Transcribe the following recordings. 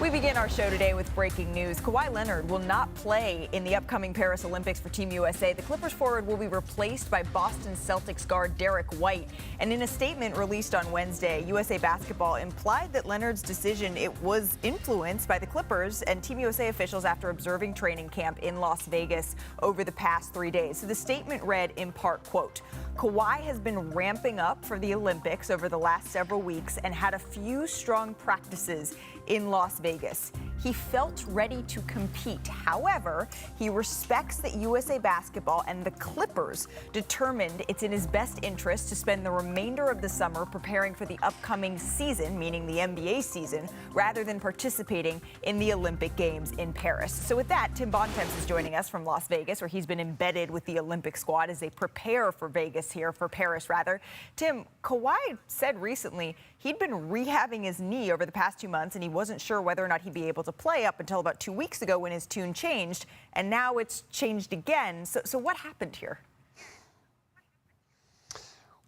We begin our show today with breaking news. Kawhi Leonard will not play in the upcoming Paris Olympics for Team USA. The Clippers forward will be replaced by Boston Celtics guard Derek White. And in a statement released on Wednesday, USA Basketball implied that Leonard's decision was influenced by the Clippers and Team USA officials after observing training camp in Las Vegas over the past 3 days. So the statement read in part, quote, Kawhi has been ramping up for the Olympics over the last several weeks and had a few strong practices in Las Vegas. He felt ready to compete. However, he respects that USA Basketball and the Clippers determined it's in his best interest to spend the remainder of the summer preparing for the upcoming season, meaning the NBA season, rather than participating in the Olympic Games in Paris. So with that, Tim Bontemps is joining us from Las Vegas, where he's been embedded with the Olympic squad as they prepare for Paris rather. Tim, Kawhi said recently he'd been rehabbing his knee over the past 2 months, and he wasn't sure whether or not he'd be able to play up until about 2 weeks ago when his tune changed, and now it's changed again. So what happened here?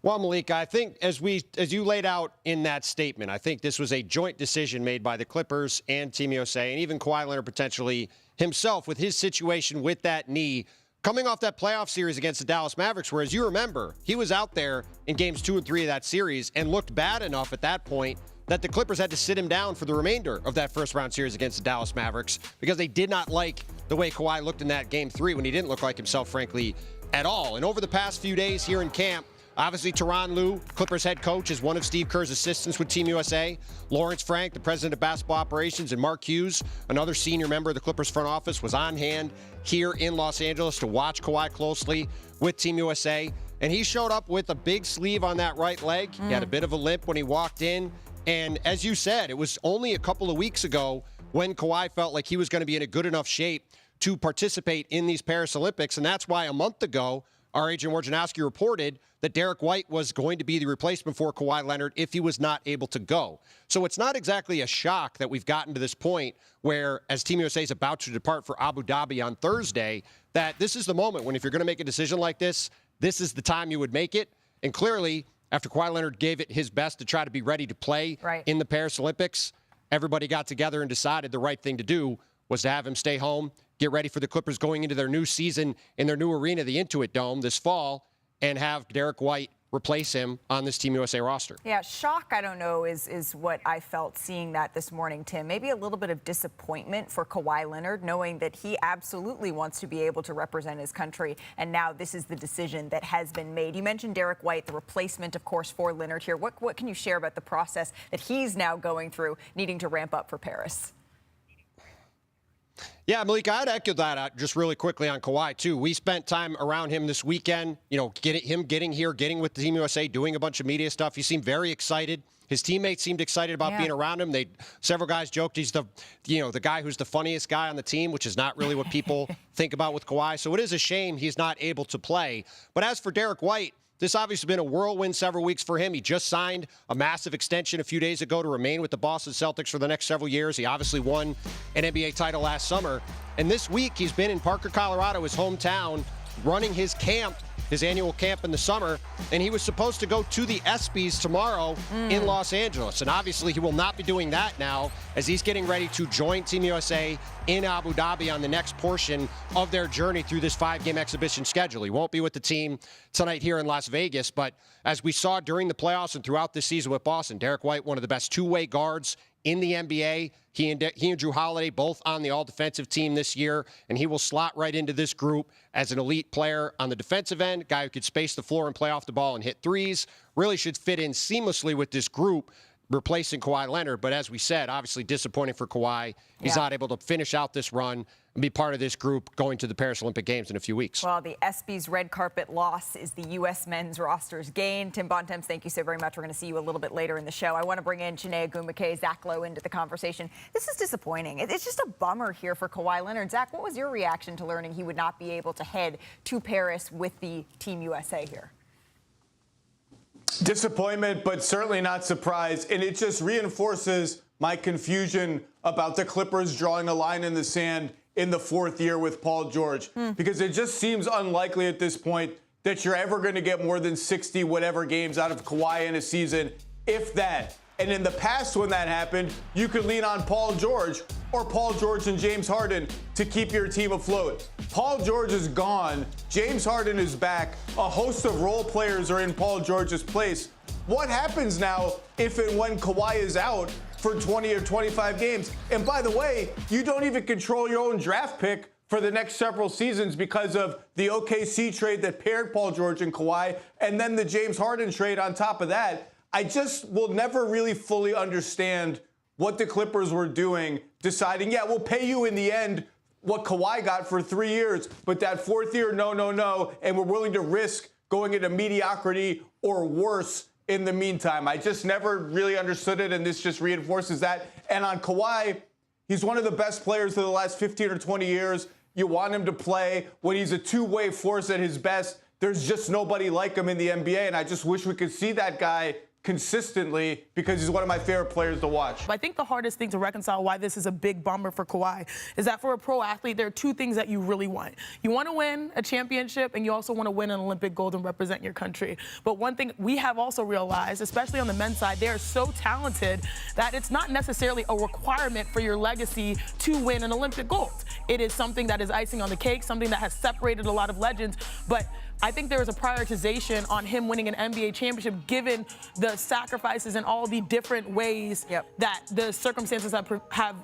Well, Malika, I think as you laid out in that statement, I think this was a joint decision made by the Clippers and Team USA, and even Kawhi Leonard potentially himself with his situation with that knee coming off that playoff series against the Dallas Mavericks, where, as you remember, he was out there in games 2 and 3 of that series and looked bad enough at that point that the Clippers had to sit him down for the remainder of that first-round series against the Dallas Mavericks because they did not like the way Kawhi looked in that Game 3 when he didn't look like himself, frankly, at all. And over the past few days here in camp, obviously, Tyronn Lue, Clippers head coach, is one of Steve Kerr's assistants with Team USA. Lawrence Frank, the president of basketball operations, and Mark Hughes, another senior member of the Clippers front office, was on hand here in Los Angeles to watch Kawhi closely with Team USA. And he showed up with a big sleeve on that right leg. He had a bit of a limp when he walked in. And as you said, it was only a couple of weeks ago when Kawhi felt like he was going to be in a good enough shape to participate in these Paris Olympics. And that's why a month ago, our agent Wojnarowski reported that Derek White was going to be the replacement for Kawhi Leonard if he was not able to go. So it's not exactly a shock that we've gotten to this point where, as Team USA is about to depart for Abu Dhabi on Thursday, that this is the moment when, if you're going to make a decision like this is the time you would make it. And clearly, after Kawhi Leonard gave it his best to try to be ready to play in the Paris Olympics, everybody got together and decided the right thing to do was to have him stay home, get ready for the Clippers going into their new season in their new arena, the Intuit Dome, this fall, and have Derek White replace him on this Team USA roster. Yeah, shock, I don't know, is what I felt seeing that this morning, Tim. Maybe a little bit of disappointment for Kawhi Leonard, knowing that he absolutely wants to be able to represent his country, and now this is the decision that has been made. You mentioned Derek White, the replacement, of course, for Leonard here. What can you share about the process that he's now going through, needing to ramp up for Paris? Yeah, Malika, I'd echo that just really quickly on Kawhi, too. We spent time around him this weekend, getting here, getting with Team USA, doing a bunch of media stuff. He seemed very excited. His teammates seemed excited about being around him. Several guys joked he's the guy who's the funniest guy on the team, which is not really what people think about with Kawhi. So it is a shame he's not able to play. But as for Derek White, this obviously been a whirlwind several weeks for him. He just signed a massive extension a few days ago to remain with the Boston Celtics for the next several years. He obviously won an NBA title last summer. And this week, he's been in Parker, Colorado, his hometown, running his camp, his annual camp in the summer. And he was supposed to go to the ESPYs tomorrow in Los Angeles. And obviously, he will not be doing that now as he's getting ready to join Team USA in Abu Dhabi on the next portion of their journey through this 5-game exhibition schedule. He won't be with the team tonight here in Las Vegas, but as we saw during the playoffs and throughout this season with Boston, Derek White, one of the best two-way guards in the NBA. He and Drew Holiday both on the all-defensive team this year, and he will slot right into this group as an elite player on the defensive end, guy who could space the floor and play off the ball and hit threes. Really should fit in seamlessly with this group, replacing Kawhi Leonard. But as we said, obviously disappointing for Kawhi. He's not able to finish out this run and be part of this group going to the Paris Olympic Games in a few weeks. Well, the ESPYs red carpet loss is the U.S. men's roster's gain. Tim Bontemps, thank you so very much. We're going to see you a little bit later in the show. I want to bring in Chiney Ogwumike, Zach Lowe into the conversation. This is disappointing. It's just a bummer here for Kawhi Leonard. Zach, what was your reaction to learning he would not be able to head to Paris with the Team USA here? Disappointment, but certainly not surprise. And it just reinforces my confusion about the Clippers drawing a line in the sand in the fourth year with Paul George, because it just seems unlikely at this point that you're ever going to get more than 60 whatever games out of Kawhi in a season, if that. And in the past, when that happened, you could lean on Paul George or Paul George and James Harden to keep your team afloat. Paul George is gone. James Harden is back. A host of role players are in Paul George's place. What happens now if and when Kawhi is out for 20 or 25 games? And by the way, you don't even control your own draft pick for the next several seasons because of the OKC trade that paired Paul George and Kawhi, and then the James Harden trade on top of that. I just will never really fully understand what the Clippers were doing, deciding, yeah, we'll pay you in the end what Kawhi got for 3 years, but that fourth year, no, and we're willing to risk going into mediocrity or worse in the meantime. I just never really understood it, and this just reinforces that. And on Kawhi, he's one of the best players of the last 15 or 20 years. You want him to play when he's a two-way force at his best. There's just nobody like him in the NBA, and I just wish we could see that guy consistently because he's one of my favorite players to watch. I think the hardest thing to reconcile why this is a big bummer for Kawhi is that for a pro athlete, there are two things that you really want. You want to win a championship, and you also want to win an Olympic gold and represent your country. But one thing we have also realized, especially on the men's side, they are so talented that it's not necessarily a requirement for your legacy to win an Olympic gold. It is something that is icing on the cake, something that has separated a lot of legends. But I think there is a prioritization on him winning an NBA championship given the sacrifices and all the different ways that the circumstances have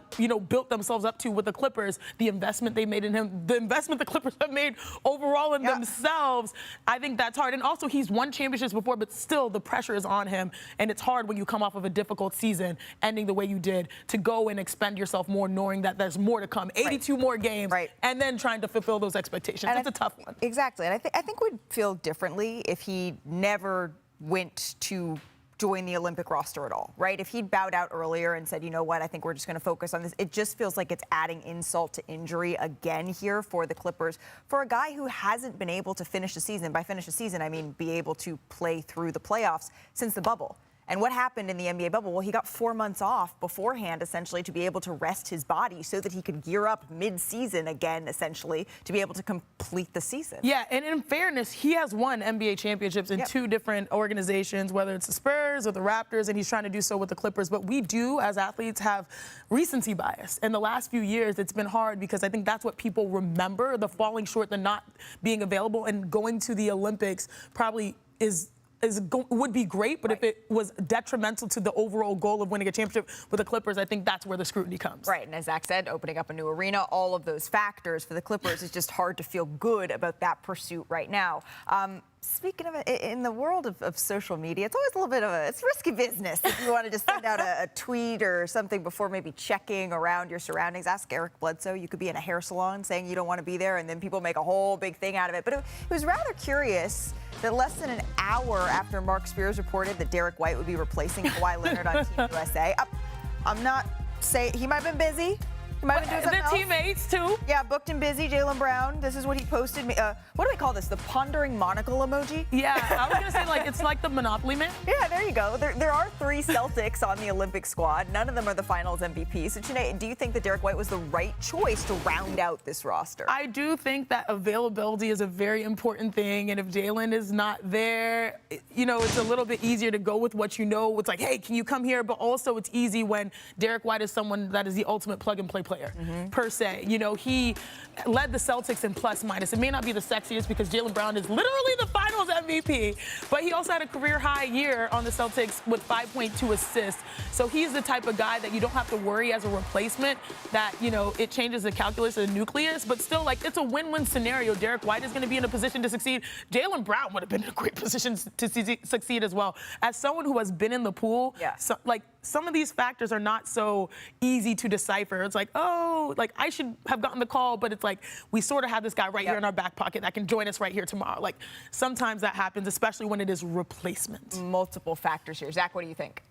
built themselves up to with the Clippers, the investment they made in him, the investment the Clippers have made overall in themselves. I think that's hard. And also, he's won championships before, but still the pressure is on him. And it's hard when you come off of a difficult season, ending the way you did, to go and expend yourself more, knowing that there's more to come, 82 more games, and then trying to fulfill those expectations. And it's a tough one. Exactly. And I think we'd feel differently if he never went to join the Olympic roster at all, right? If he'd bowed out earlier and said, you know what, I think we're just going to focus on this, it just feels like it's adding insult to injury again here for the Clippers, for a guy who hasn't been able to finish the season. By finish the season, I mean be able to play through the playoffs since the bubble. And what happened in the NBA bubble? Well, he got 4 months off beforehand, essentially, to be able to rest his body so that he could gear up mid-season again, essentially, to be able to complete the season. Yeah, and in fairness, he has won NBA championships in two different organizations, whether it's the Spurs or the Raptors, and he's trying to do so with the Clippers. But we do, as athletes, have recency bias. In the last few years, it's been hard because I think that's what people remember, the falling short, the not being available, and going to the Olympics probably would be great, but if it was detrimental to the overall goal of winning a championship with the Clippers, I think that's where the scrutiny comes. Right, and as Zach said, opening up a new arena, all of those factors for the Clippers, it's just hard to feel good about that pursuit right now. Speaking of it, in the world of social media, it's always a little bit of it's risky business if you want to just send out a tweet or something before maybe checking around your surroundings. Ask Eric Bledsoe. You could be in a hair salon saying you don't want to be there, and then people make a whole big thing out of it. But it was rather curious that less than an hour after Mark Spears reported that Derek White would be replacing Kawhi Leonard on Team USA, I'm not saying he might have been busy. He might have been doing something else. Teammates, too. Yeah, booked and busy, Jaylen Brown. This is what he posted. What do we call this? The pondering monocle emoji? Yeah, I was going to say, it's like the Monopoly Man. Yeah, there you go. There are 3 Celtics on the Olympic squad. None of them are the finals MVP. So, Chiney, do you think that Derek White was the right choice to round out this roster? I do think that availability is a very important thing. And if Jaylen is not there, it's a little bit easier to go with what you know. It's like, hey, can you come here? But also it's easy when Derek White is someone that is the ultimate plug-and-play player, per se. He led the Celtics in plus-minus. It may not be the sexiest because Jaylen Brown is literally the finals MVP, but he also had a career-high year on the Celtics with 5.2 assists. So he's the type of guy that you don't have to worry as a replacement that, it changes the calculus of the nucleus, but still, it's a win-win scenario. Derek White is going to be in a position to succeed. Jaylen Brown would have been in a great position to succeed as well. As someone who has been in the pool, some of these factors are not so easy to decipher. It's like, I should have gotten the call, but it's like we sort of have this guy right here in our back pocket that can join us right here tomorrow. Sometimes that happens, especially when it is replacement. Multiple factors here. Zach, what do you think?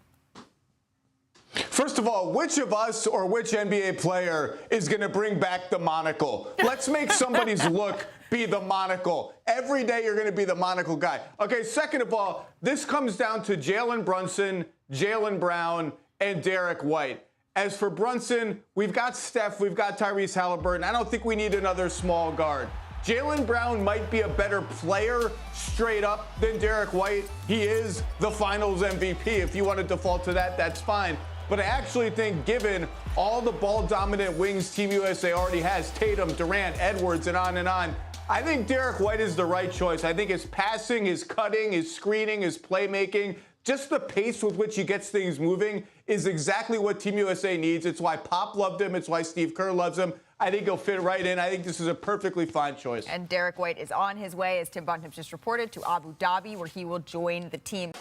First of all, which of us or which NBA player is going to bring back the monocle? Let's make somebody's look be the monocle. Every day you're going to be the monocle guy. Okay, second of all, this comes down to Jalen Brunson, Jaylen Brown, and Derek White. As for Brunson, we've got Steph, we've got Tyrese Halliburton. I don't think we need another small guard. Jaylen Brown might be a better player straight up than Derek White. He is the finals MVP. If you want to default to that, that's fine. But I actually think given all the ball-dominant wings Team USA already has, Tatum, Durant, Edwards, and on, I think Derek White is the right choice. I think his passing, his cutting, his screening, his playmaking, just the pace with which he gets things moving is exactly what Team USA needs. It's why Pop loved him. It's why Steve Kerr loves him. I think he'll fit right in. I think this is a perfectly fine choice. And Derek White is on his way, as Tim Bontemps just reported, to Abu Dhabi, where he will join the team.